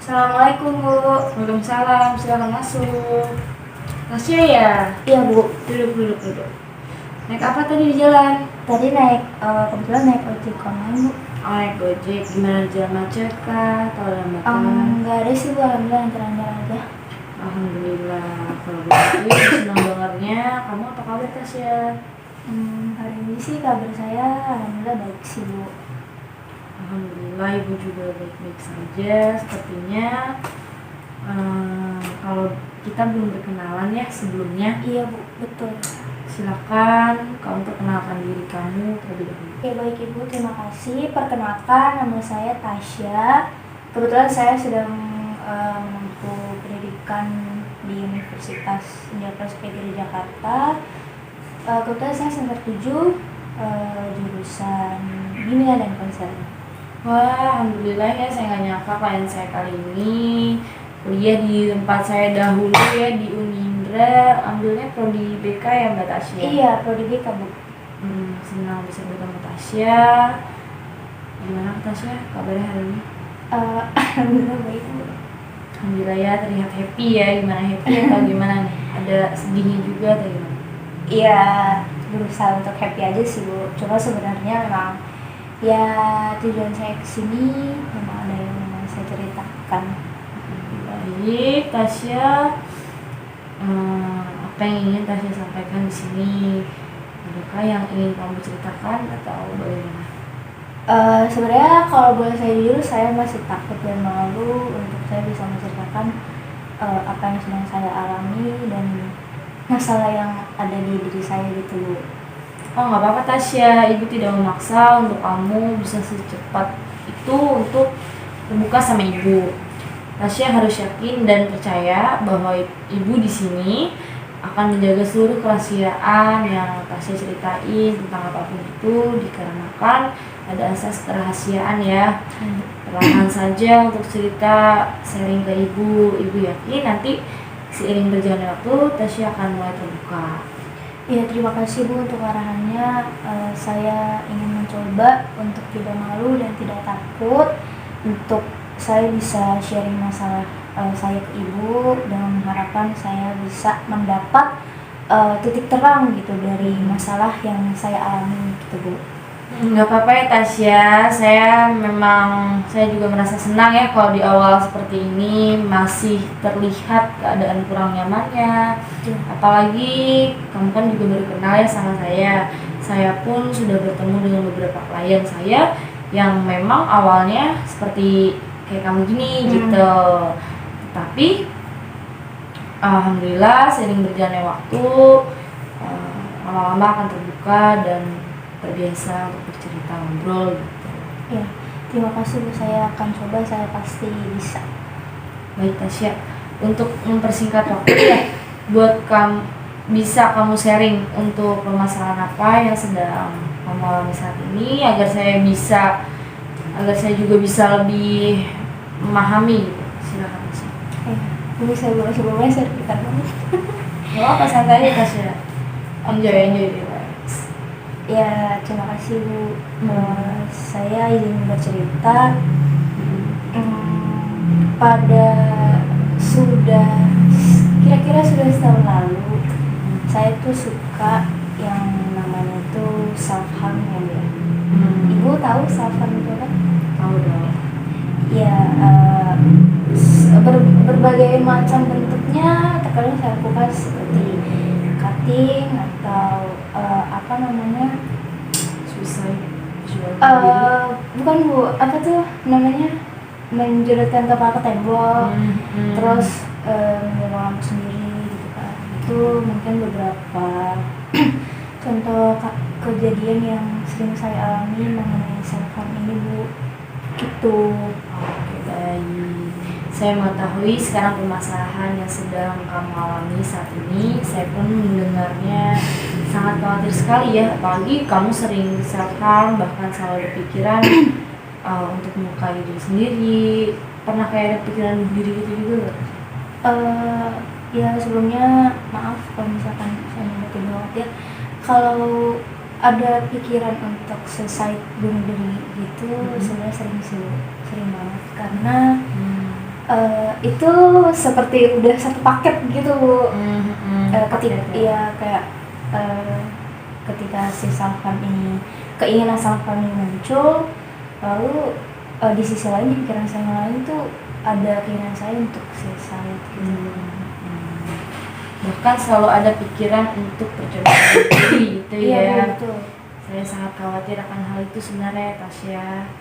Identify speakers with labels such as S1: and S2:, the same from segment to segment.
S1: Assalamualaikum Bu.
S2: Waalaikumsalam, silakan masuk. Tasya ya?
S1: Iya Bu.
S2: Duduk. Naik apa tadi di jalan?
S1: Tadi kebetulan naik ojek online Bu.
S2: Oh, naik Gojek. Gimana di jalan macet kah? Atau lambatan?
S1: Nggak ada sih Bu, alhamdulillah lancar-lancar aja.
S2: Alhamdulillah. Kalau begitu senang dengarnya. Kamu apa kabar Tasya?
S1: Hari ini sih kabar saya alhamdulillah baik sih Bu.
S2: Alhamdulillah ibu juga baik-baik saja. Sepertinya kalau kita belum berkenalan ya sebelumnya.
S1: Iya Bu, betul.
S2: Silakan kamu perkenalkan diri kamu terlebih dahulu.
S1: Oke baik Ibu, terima kasih. Perkenalkan, nama saya Tasya. Kebetulan saya sedang menempuh pendidikan di Universitas Indonesia PGRI Jakarta. Kebetulan saya semester 7, jurusan bimbingan dan konseling.
S2: Wah, alhamdulillah ya, saya nggak nyangka klien saya kali ini kuliah di tempat saya dahulu ya, di Unindra. Ambilnya prodi BK ya Mbak Tasya?
S1: Iya, prodi BK Bu.
S2: Senang bisa bertemu Tasya. Gimana Tasya kabarnya hari ini?
S1: Alhamdulillah baik Bu.
S2: Alhamdulillah ya, terlihat happy ya. Gimana happy atau gimana nih? Ada sedihnya juga atau gimana?
S1: Iya, berusaha untuk happy aja sih Bu. Cuma sebenarnya memang ya tujuan saya kesini memang ada yang memang saya ceritakan.
S2: Baik, Tasya, apa yang ingin Tasya sampaikan di sini? Adakah yang ingin kamu ceritakan atau bagaimana?
S1: Sebenarnya kalau boleh saya jujur, saya masih takut dan malu untuk saya bisa menceritakan apa yang sedang saya alami dan masalah yang ada di diri saya gitu.
S2: Oh nggak apa-apa Tasya, ibu tidak memaksa untuk kamu bisa secepat itu untuk terbuka sama ibu. Tasya harus yakin dan percaya bahwa ibu di sini akan menjaga seluruh kerahasiaan yang Tasya ceritain tentang apapun itu, dikarenakan ada asas kerahasiaan ya. Perlahan saja untuk cerita sharing ke ibu. Ibu yakin nanti seiring berjalannya waktu Tasya akan mulai terbuka.
S1: Ya terima kasih Bu untuk arahannya. Saya ingin mencoba untuk tidak malu dan tidak takut untuk saya bisa sharing masalah saya ke ibu dan mengharapkan saya bisa mendapat titik terang gitu dari masalah yang saya alami gitu Bu.
S2: Nggak apa-apa ya Tasya, saya juga merasa senang ya kalau di awal seperti ini masih terlihat keadaan kurang nyamannya. Apalagi kamu kan juga baru kenal ya sama saya pun sudah bertemu dengan beberapa klien saya yang memang awalnya seperti kayak kamu gini gitu. Tapi alhamdulillah seiring berjalannya waktu lama-lama akan terbuka dan terbiasa untuk bercerita ngobrol gitu.
S1: Ya, terima kasih Bu, saya akan coba, saya pasti bisa.
S2: Baik Tasya, untuk mempersingkat waktu ya, buat bisa kamu sharing untuk permasalahan apa yang sedang kamu alami saat ini agar saya juga bisa lebih memahami gitu. Silakan Tasya.
S1: Ini saya boleh sebelumnya saya ceritakan dulu.
S2: Apa santai aja Tasya. Enjoy.
S1: Ya, terima kasih Bu. Saya izin bercerita. Pada kira-kira sudah setahun lalu, saya tuh suka yang namanya tuh self harm ya. Ibu tahu self harm itu apa?
S2: Tahu dong.
S1: Ya, berbagai macam bentuknya terkadang saya lakukan seperti cutting atau
S2: Suicide.
S1: Bukan Bu, apa tuh namanya, menjeratkan kepala ke tembok, terus menyalakan lampu sendiri gitu kan. Itu mungkin beberapa contoh kejadian yang sering saya alami mengenai self harm ini Bu, gitu.
S2: Oke, baik. Saya mengetahui sekarang permasalahan yang sedang kamu alami saat ini. Saya pun mendengarnya sangat khawatir sekali ya, apalagi kamu sering self harm, bahkan selalu berpikiran untuk melukai diri sendiri. Pernah kayak ada pikiran diri gitu juga gak?
S1: Ya sebelumnya maaf kalau misalkan saya nyebutin banget ya, kalau ada pikiran untuk selesai bunuh diri gitu sebenarnya sering banget karena Itu seperti udah satu paket gitu Bu. Ketika iya kayak ketika si self harm ini, keinginan self harm ini muncul, lalu di sisi lain di pikiran saya lain tuh ada keinginan saya untuk suicide gitu.
S2: Bahkan selalu ada pikiran untuk percobaan diri gitu ya.
S1: Iya betul.
S2: Saya sangat khawatir akan hal itu sebenarnya Tasya.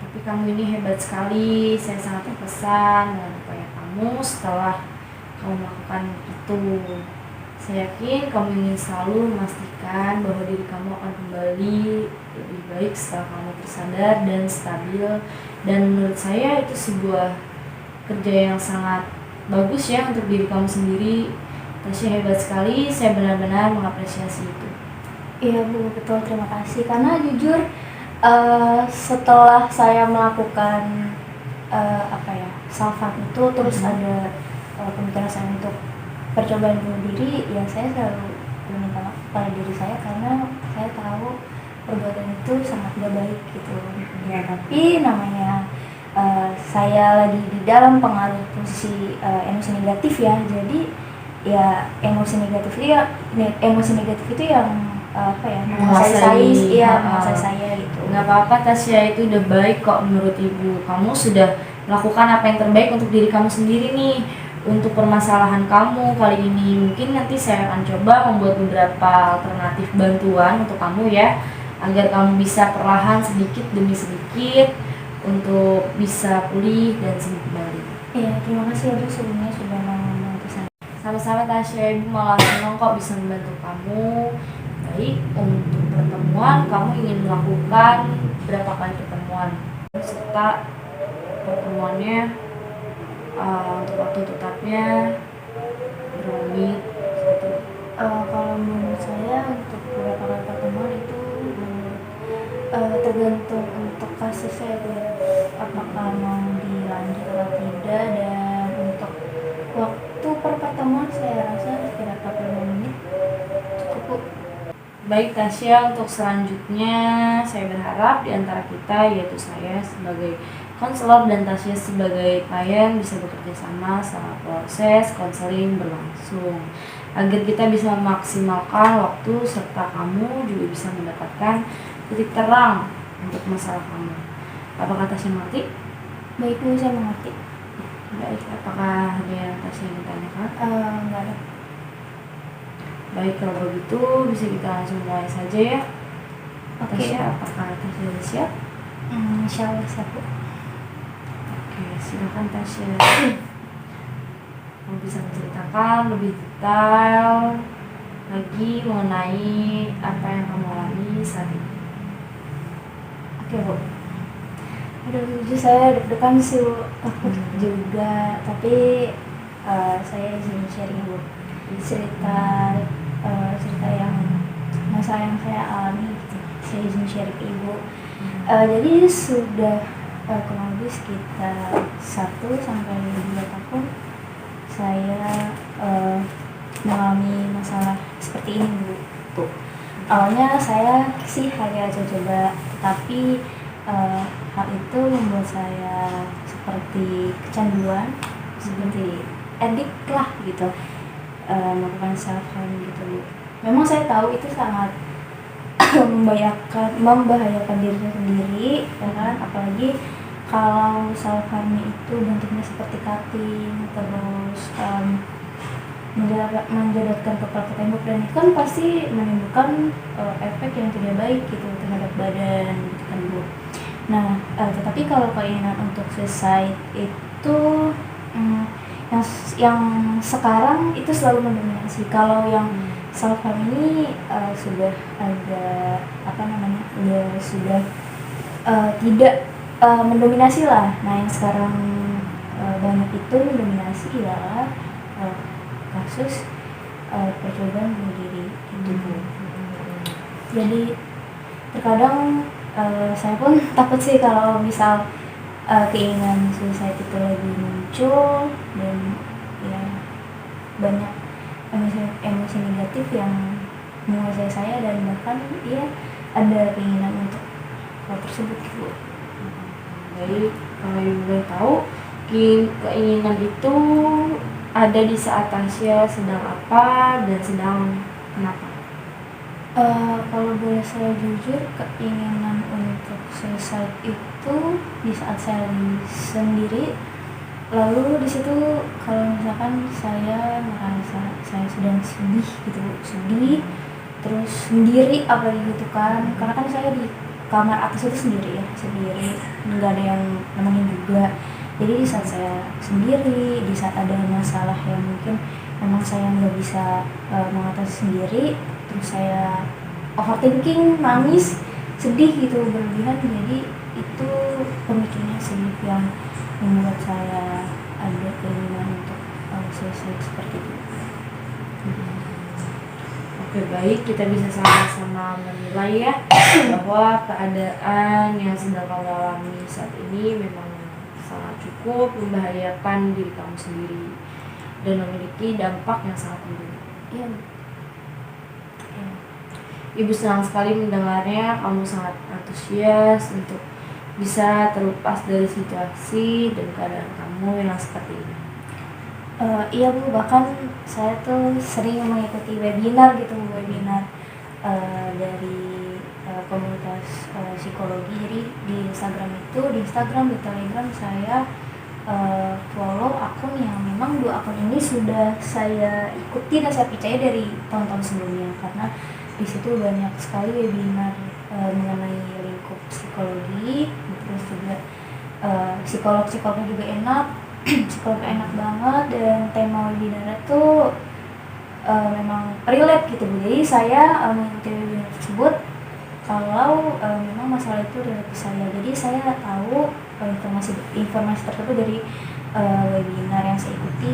S2: Tapi kamu ini hebat sekali, saya sangat terkesan dengan upaya kamu setelah kamu melakukan itu. Saya yakin kamu ingin selalu memastikan bahwa diri kamu akan kembali lebih baik setelah kamu tersadar dan stabil. Dan menurut saya itu sebuah kerja yang sangat bagus ya untuk diri kamu sendiri. Tasya hebat sekali, saya benar-benar mengapresiasi itu.
S1: Iya Bu, betul, terima kasih. Karena jujur setelah saya melakukan self harm itu terus ada pemikiran saya untuk percobaan bunuh diri, ya saya selalu meminta maaf pada diri saya karena saya tahu perbuatan itu sangat gak baik gitu ya. Tapi namanya saya lagi di dalam pengaruh posisi emosi negatif ya, jadi ya emosi negatif itu yang menguasai saya gitu.
S2: Nggak apa-apa Tasya, itu udah baik kok menurut ibu. Kamu sudah melakukan apa yang terbaik untuk diri kamu sendiri nih. Untuk permasalahan kamu kali ini, mungkin nanti saya akan coba membuat beberapa alternatif bantuan untuk kamu ya, agar kamu bisa perlahan sedikit demi sedikit untuk bisa pulih dan sembuh kembali.
S1: Iya, terima kasih ya Bu sebelumnya sudah membantu saya.
S2: Sama-sama Tasya, ibu malah senang kok bisa membantu kamu. Baik, untuk pertemuan kamu ingin melakukan berapa kali pertemuan serta pertemuannya untuk waktu tetapnya berapa menit?
S1: Kalau menurut saya untuk beberapa kali pertemuan itu tergantung untuk kasusnya ya, apakah mau dilanjut atau tidak, dan untuk waktu per pertemuan saya rasa sekitar 45 menit cukup.
S2: Baik Tasya, untuk selanjutnya saya berharap di antara kita, yaitu saya sebagai konselor dan Tasya sebagai klien, bisa bekerja sama selama proses konseling berlangsung agar kita bisa memaksimalkan waktu serta kamu juga bisa mendapatkan titik terang untuk masalah kamu. Apakah Tasya mengerti?
S1: Baik Bu, saya mengerti.
S2: Baik, apakah ada yang Tasya ingin tanyakan?
S1: Enggak ada.
S2: Baik, kalau begitu bisa kita langsung mulai saja ya.
S1: Oke.
S2: Tasya, apakah Tasya sudah siap?
S1: Insya Allah siap Bu.
S2: Oke, silakan Tasya. Kamu bisa menceritakan lebih detail lagi mengenai apa yang kamu alami saat ini.
S1: Oke Bu. Aduh, jujur saya deg-degan sih Bu, takut juga, tapi saya izin sharing Bu cerita yang masalah yang saya alami gitu. Saya izin sharing ke Ibu. Jadi sudah kurang lebih sekitar 1 sampai 2 tahun saya mengalami masalah seperti ini Bu. Tuh. Awalnya saya sih hanya coba, tapi hal itu membuat saya seperti kecanduan, seperti addict lah gitu, melakukan self harm gitu Bu. Memang saya tahu itu sangat membahayakan diri sendiri, ya kan? Apalagi kalau self harm itu bentuknya seperti cutting, terus menjadotkan kepala ke tembok, dan itu kan pasti menimbulkan efek yang tidak baik gitu terhadap badan gitu kan Bu. Nah, tetapi kalau keinginan untuk suicide itu yang sekarang itu selalu mendominasi. Kalau yang self harm ini sudah ada sudah tidak mendominasi lah. Nah, yang sekarang banyak itu mendominasi ialah kasus percobaan bunuh diri itu Bu. Jadi terkadang saya pun takut sih kalau misal keinginan suicide itu lagi muncul, dan ya banyak emosi negatif yang menguasai saya, dan bahkan ya ada keinginan untuk hal tersebut gitu.
S2: Jadi kalau ibu boleh tahu, mungkin keinginan itu ada di saat Tasya sedang apa dan sedang kenapa?
S1: Kalau boleh saya jujur, keinginan untuk suicide itu di saat saya lagi sendiri. Lalu di situ kalau misalkan saya merasa saya sedang sedih gitu, sedih, terus sendiri apalagi gitu kan, karena kan saya di kamar atas itu sendiri ya, sendiri, nggak ada yang nemenin juga. Jadi di saat saya sendiri, di saat ada masalah yang mungkin memang saya nggak bisa mengatasi sendiri, terus saya overthinking, nangis, sedih gitu berlebihan. Jadi itu pemicunya sih yang membuat saya ada keinginan untuk suicide seperti itu.
S2: Oke, baik, kita bisa sama-sama menilai ya bahwa keadaan yang sedang kamu alami saat ini memang sangat cukup membahayakan diri kamu sendiri dan memiliki dampak yang sangat buruk.
S1: Iya.
S2: Ibu senang sekali mendengarnya, kamu sangat antusias untuk bisa terlepas dari situasi dan keadaan kamu yang seperti ini.
S1: Iya Bu, bahkan saya tuh sering mengikuti webinar gitu, dari komunitas psikologi. Jadi di Instagram itu, di Telegram saya follow akun yang memang 2 akun ini sudah saya ikuti dan saya percaya dari tahun-tahun sebelumnya, karena di situ banyak sekali webinar mengenai lingkup psikologi, terus juga psikolognya juga enak. Psikolog enak banget, dan tema webinar itu memang relate gitu Bu. Jadi saya mengikuti webinar tersebut kalau memang masalah itu relate ke saya. Jadi saya tahu informasi tersebut dari webinar yang saya ikuti,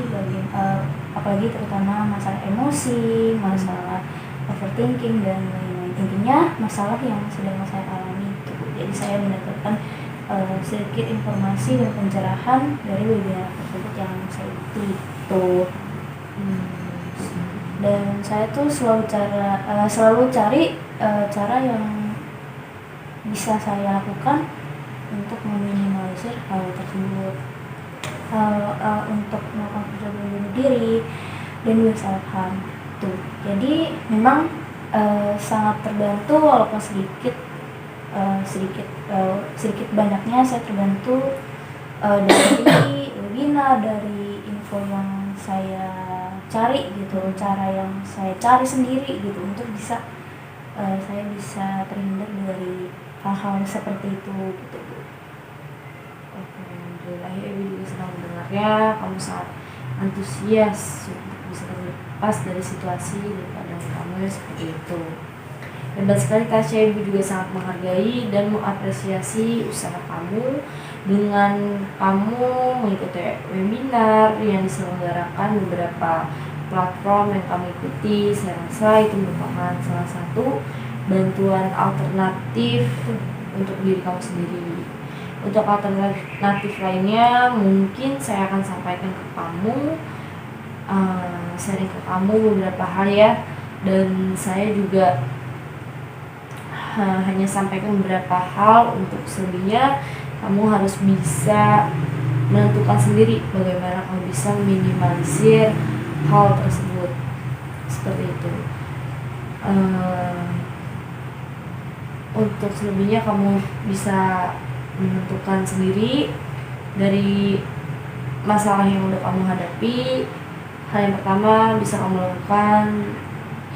S1: apalagi terutama masalah emosi, masalah overthinking dan lain-lain. Intinya masalah yang sedang saya alami itu. Jadi saya mendapatkan sedikit informasi dan pencerahan dari webinar tersebut yang saya ikuti itu. Dan saya tuh selalu cari cara yang bisa saya lakukan untuk meminimalisir hal tersebut, untuk melakukan percobaan bunuh diri dan juga self harm tuh. Jadi memang sangat terbantu, walaupun sedikit banyaknya saya terbantu dari webinar, dari info yang saya cari gitu, cara yang saya cari sendiri gitu, untuk bisa saya bisa terhindar dari hal-hal seperti itu gitu.
S2: Oke, alhamdulillah ya, Ibu juga senang mendengarnya. Kamu sangat antusias untuk bisa terlepas dari situasi dan keadaan kamu yang seperti itu. Hebat sekali Tasya, Ibu juga sangat menghargai dan mengapresiasi usaha kamu dengan kamu mengikuti webinar yang diselenggarakan beberapa platform yang kamu ikuti. Saya rasa itu merupakan salah satu bantuan alternatif untuk diri kamu sendiri. Untuk alternatif lainnya mungkin saya akan sampaikan ke kamu, sharing ke kamu beberapa hal ya, dan saya juga hanya sampaikan beberapa hal. Untuk selebihnya kamu harus bisa menentukan sendiri bagaimana kamu bisa meminimalisir hal tersebut, seperti itu. Untuk selebihnya kamu bisa menentukan sendiri dari masalah yang udah kamu hadapi. Hal yang pertama bisa kamu lakukan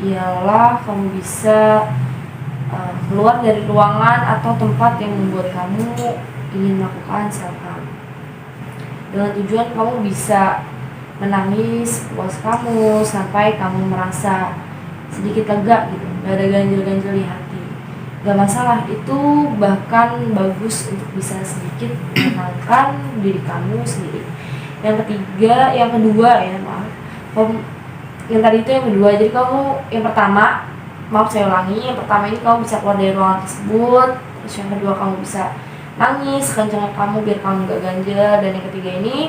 S2: ialah kamu bisa keluar dari ruangan atau tempat yang membuat kamu ingin melakukan self harm, dengan tujuan kamu bisa menangis puas kamu sampai kamu merasa sedikit lega gitu, gak ada ganjil-ganjil di hati. Gak masalah, itu bahkan bagus untuk bisa sedikit menenangkan diri kamu sendiri. Yang kedua, yang tadi itu yang kedua. Jadi kamu, yang pertama, maaf saya ulangi, yang pertama ini kamu bisa keluar dari ruangan tersebut. Terus yang kedua kamu bisa nangis kencang kamu biar kamu gak ganjil. Dan yang ketiga ini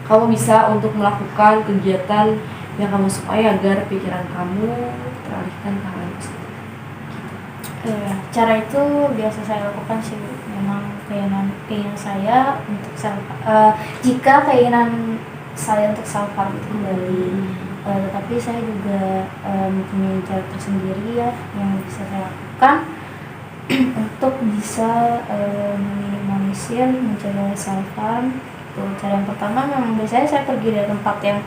S2: kamu bisa untuk melakukan kegiatan yang kamu sukai agar pikiran kamu teralihkan ke hal positif.
S1: Cara itu biasa saya lakukan sih, memang keinginan saya untuk jika keinginan saya untuk self harm itu kembali. Tetapi saya juga mempunyai cara tersendiri ya yang bisa saya lakukan untuk bisa meminimalisir mencegah self harm. Cara yang pertama memang biasanya saya pergi dari tempat yang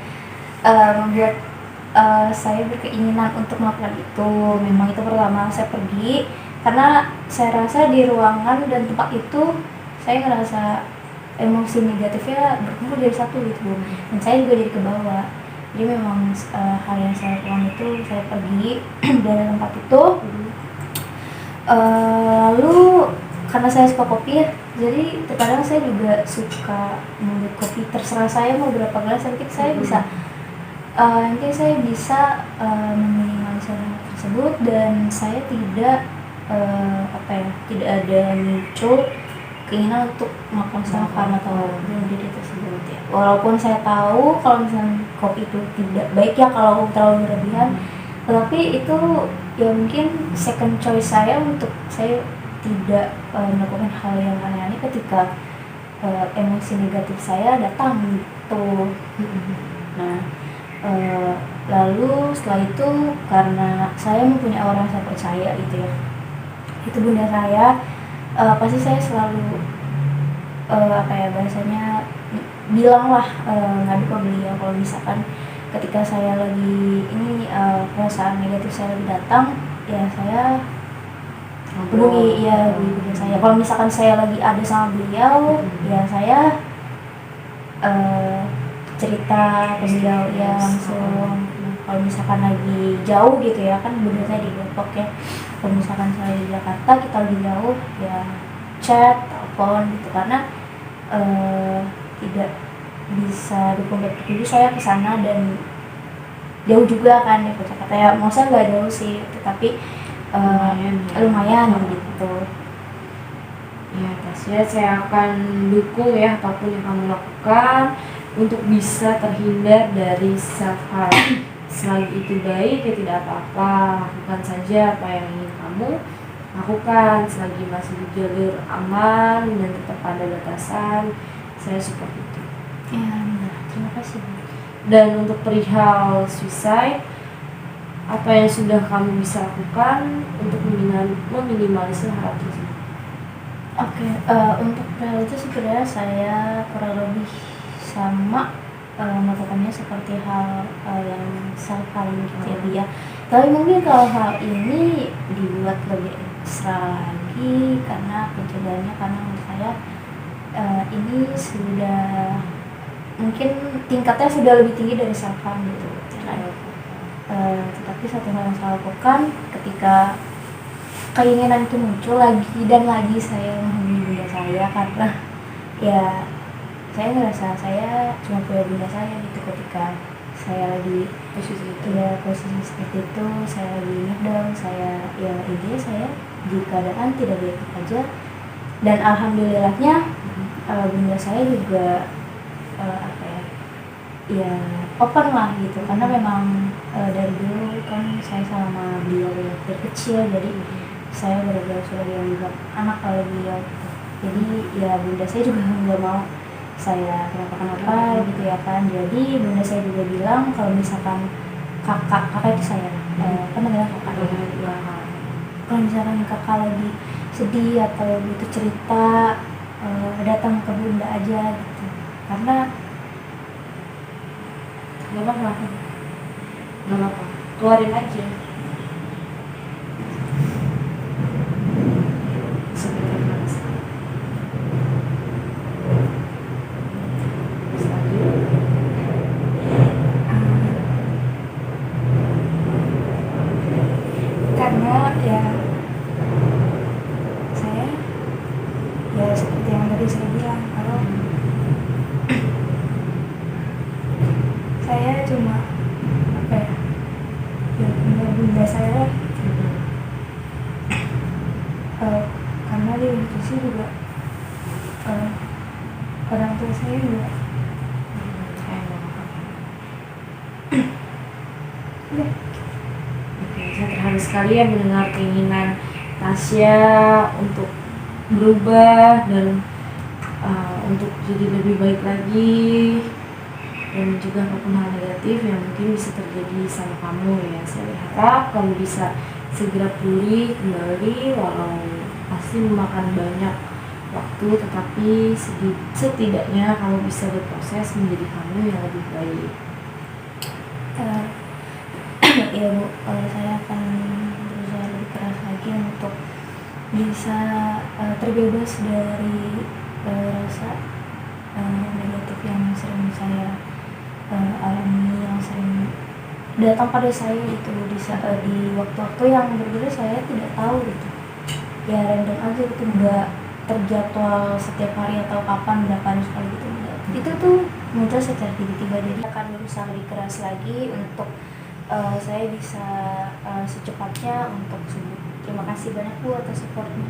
S1: membuat saya berkeinginan untuk melakukan itu. Memang itu pertama saya pergi karena saya rasa di ruangan dan tempat itu saya ngerasa emosi negatifnya berkumpul jadi satu gitu, dan saya juga jadi ke bawah. Jadi memang hal yang saya lakukan itu saya pergi dari tempat itu. Lalu karena saya suka kopi ya, jadi terkadang saya juga suka membuat kopi, terserah saya mau berapa gelas, nanti saya bisa meminimalisir hal tersebut, dan saya tidak tidak ada muncul keinginan untuk melakukan self harm atau bunuh diri tersebut ya. Walaupun saya tahu kalau misalnya kopi itu tidak baik ya kalau terlalu berlebihan, tetapi itu ya mungkin second choice saya untuk saya tidak melakukan hal yang aneh-aneh ketika emosi negatif saya datang gitu. Nah, lalu setelah itu karena saya mempunyai orang yang saya percaya gitu ya, itu bunda saya, pasti saya selalu bahasanya bilanglah, ngadu ke beliau kalau misalkan ketika saya lagi ini perasaan negatif saya lagi datang, ya saya hubungi bunda saya. Kalau misalkan saya lagi ada sama beliau, ya saya cerita ke beliau ya langsung. Kalau misalkan lagi jauh gitu ya, kan bunda saya di Depok ya, kalau misalkan saya di Jakarta kita lagi jauh ya chat, telepon gitu, karena tidak bisa 24/7 saya kesana dan jauh juga kan ya ke Jakarta ya, maksudnya nggak jauh sih tetapi lumayan gitu.
S2: Ya Tasya, saya akan dukung ya apapun yang kamu lakukan untuk bisa terhindar dari self harm. Selagi itu baik ya tidak apa-apa, lakukan saja apa yang ingin kamu lakukan selagi masih di jalur aman dan tetap pada batasan. Saya support itu.
S1: Ya, terima kasih.
S2: Dan untuk perihal suicide, apa yang sudah kamu bisa lakukan untuk meminimalisir hal tersebut?
S1: Oke, untuk hal itu sebenarnya saya kurang lebih sama melakukannya seperti hal yang self harm gitu ya dia. Tapi mungkin kalau hal ini dibuat lebih ekstra lagi karena pencegahannya, karena menurut saya ini sudah mungkin tingkatnya sudah lebih tinggi dari self harm gitu kan. Tetapi satu hal yang saya lakukan ketika keinginan itu muncul lagi dan lagi, saya menghubungi bunda saya karena ya saya ngerasa saya cuma punya bunda saya gitu ketika saya lagi posisi seperti itu. Saya lagi ngedown, saya ya intinya saya di keadaan tidak baik aja, dan alhamdulillahnya bunda saya juga open lah gitu, karena memang dari dulu kan saya sama beliau dari kecil, jadi saya benar-benar sudah dianggap anak oleh beliau gitu. Jadi ya bunda saya juga nggak mau saya kenapa gitu ya kan. Jadi bunda saya juga bilang kalau misalkan kakak itu saya kan namanya kakak ya, kalau misalkan kakak lagi sedih atau gitu cerita, datang ke bunda aja gitu, karena
S2: Gak apa-apa, keluarin aja.
S1: karena ya saya ya seperti yang tadi saya bilang, kalau saya cuma punya bunda saya karena di institusi juga orang tua saya juga
S2: Oke, saya terharu sekali ya mendengar keinginan Tasya untuk berubah dan untuk jadi lebih baik lagi, dan mencegah apapun hal negatif yang mungkin bisa terjadi sama kamu ya. Saya berharap kamu bisa segera pulih kembali, walau pasti memakan banyak waktu, tetapi setidaknya kamu bisa berproses menjadi kamu yang lebih baik.
S1: Ya Bu, saya akan berusaha lebih keras lagi untuk bisa terbebas dari rasa negatif yang sering saya alami, yang sering datang pada saya gitu di waktu-waktu yang berbeda. Saya tidak tahu gitu, ya random aja gitu, nggak terjadwal setiap hari atau kapan berapa hari sekali gitu, enggak. Itu tuh muncul secara tiba-tiba. Jadi akan berusaha lebih keras lagi untuk saya bisa secepatnya untuk sembuh. Terima kasih banyak Bu atas supportnya.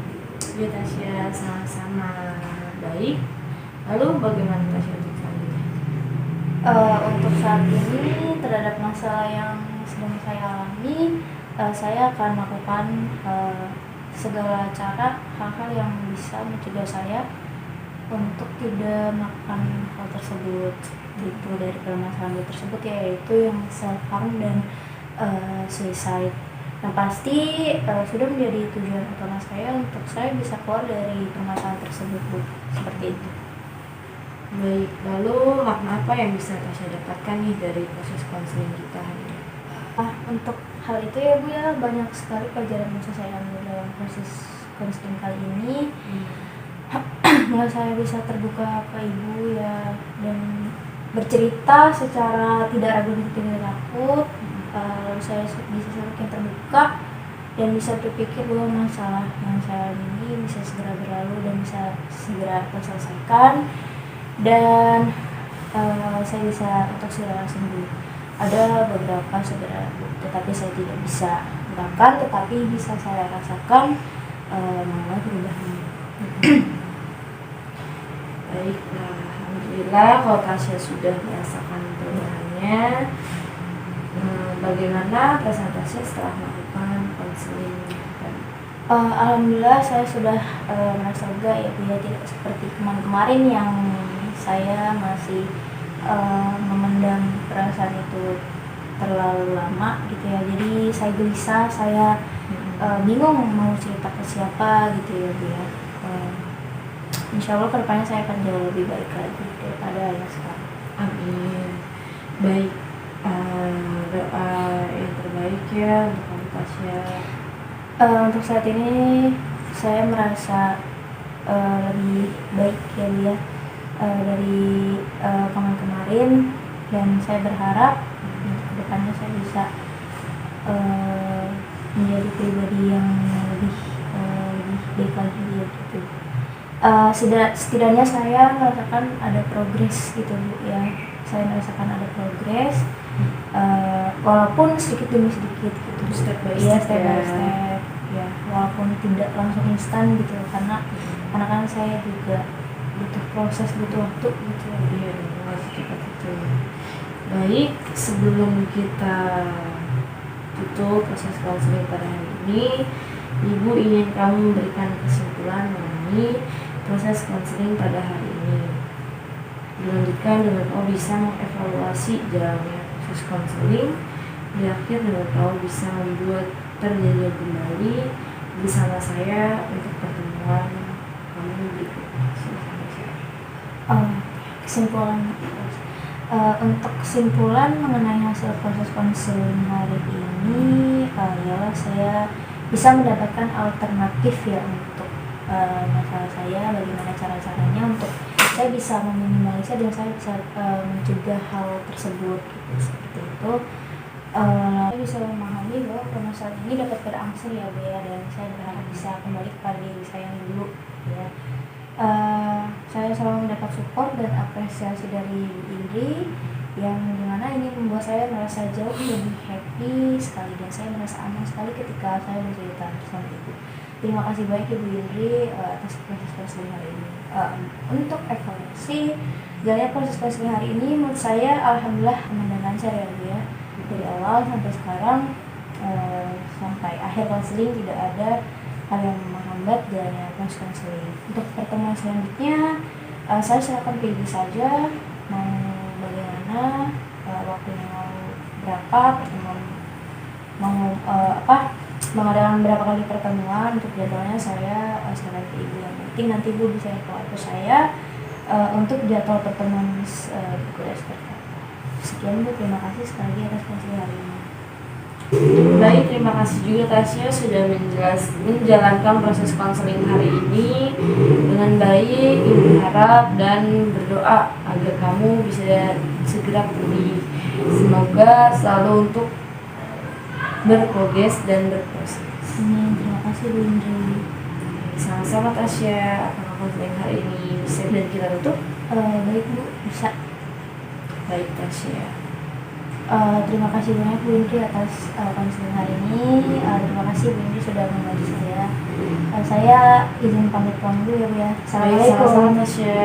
S2: Ya Tasya, sama-sama. Baik, lalu bagaimana Tasya untuk selanjutnya?
S1: Untuk saat ini terhadap masalah yang sedang saya alami, saya akan melakukan segala cara, hal-hal yang bisa mencegah saya untuk tidak melakukan hal tersebut. Itu dari permasalahan tersebut, yaitu yang self harm dan suicide. Yang pasti sudah menjadi tujuan utama saya untuk saya bisa keluar dari permasalahan tersebut Bu. Seperti itu.
S2: Baik, lalu makna apa yang bisa Tasya dapatkan nih dari proses konseling kita hari ini?
S1: Untuk hal itu ya Bu ya, banyak sekali pelajaran yang bisa saya ambil dalam proses konseling kali ini. Mulai saya bisa terbuka ke Ibu ya, dan bercerita secara tidak ragu dan tidak takut. Lalu saya bisa semakin terbuka dan bisa berpikir bahwa masalah yang saya alami ini bisa segera berlalu dan bisa segera terselesaikan, dan saya bisa untuk segera sembuh. Ada beberapa segera, tetapi saya tidak bisa ungkapkan, tetapi bisa saya rasakan mengalami perubahan.
S2: Baiklah, alhamdulillah kalau Tasya sudah merasakan perubahannya. Bagaimana perasaan Tasya setelah melakukan konseling tadi?
S1: Alhamdulillah saya sudah merasa lega ya Bu ya, tidak seperti kemarin yang saya masih memendam perasaan itu terlalu lama gitu ya. Jadi saya gelisah, saya bingung mau cerita ke siapa gitu ya Bu ya. Insya Allah kedepannya saya akan jauh lebih baik lagi daripada yang sekarang.
S2: Amin. Baik, doa yang terbaik ya untuk kamu Tasya.
S1: Untuk saat ini saya merasa lebih baik ya Bu ya, dari kemarin, dan saya berharap kedepannya saya bisa menjadi pribadi yang lebih baik lagi ya gitu. Setidaknya saya merasakan ada progres gitu Bu ya. Saya merasakan ada progres, walaupun sedikit demi sedikit gitu,
S2: Step by
S1: step
S2: step
S1: by
S2: ya.
S1: step ya, walaupun tidak langsung instan gitu, karena kan saya juga butuh proses, butuh waktu gitu ya.
S2: Iya, nggak secepat itu. Baik, sebelum kita tutup proses konseling pada hari ini, Ibu ingin kamu memberikan kesimpulan mengenai proses konseling pada hari ini. Dilanjutkan dengan kamu bisa mengevaluasi jalannya proses konseling. Di akhir dengan kamu bisa membuat terjadi kembali bersama saya untuk pertemuan kamu berikutnya.
S1: Kesimpulan untuk kesimpulan mengenai hasil proses konseling hari ini, ialah saya bisa mendapatkan alternatif ya untuk masalah saya, bagaimana cara-caranya untuk saya bisa meminimalisir dan saya bisa mencegah hal tersebut gitu, seperti itu. Saya bisa memahami bahwa permasalahan ini dapat berangsur ya Bu ya, dan saya berharap bisa kembali kepada diri saya yang dulu ya. Saya selalu mendapat support dan apresiasi dari Bu Indri, yang dimana ini membuat saya merasa jauh lebih happy sekali, dan saya merasa aman sekali ketika saya bercerita bersama Ibu. Terima kasih banyak Ibu Indri atas proses konseling hari ini. Untuk evaluasi jalannya proses konseling hari ini, menurut saya alhamdulillah aman dan lancar ya Bu ya. Dari awal sampai sekarang, sampai akhir konseling tidak ada hal yang menghambat terlambat jalannya proses konseling. Untuk pertemuan selanjutnya saya silakan pilih saja mau bagaimana, waktunya mau berapa, pertemuan mau mengadakan berapa kali pertemuan. Untuk jadwalnya saya serahkan ke ibu, yang penting nanti ibu bisa evaluasi ke saya untuk jadwal pertemuan berikutnya seperti apa. Sekian Bu, terima kasih sekali lagi atas konseling hari ini.
S2: Baik, terima kasih juga Tasya sudah menjalankan proses konseling hari ini dengan baik. Ibu harap dan berdoa agar kamu bisa segera pulih. Semoga selalu untuk berprogres dan berproses.
S1: Amin, terima kasih Bu Indri.
S2: Sama-sama Tasya, apakah konseling hari ini bisa dan kita tutup?
S1: Baik Bu, bisa.
S2: Baik Tasya.
S1: Terima kasih banyak Bu Indri atas konseling hari ini. Terima kasih Bu Indri sudah membantu saya. Saya izin pamit pulang dulu ya Bu ya.
S2: Baik, sama-sama
S1: Assalamualaikum.
S2: Tasya.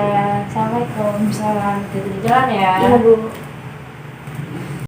S1: Assalamualaikum.
S2: Salam, hati-hati di jalan ya.
S1: Iya Bu.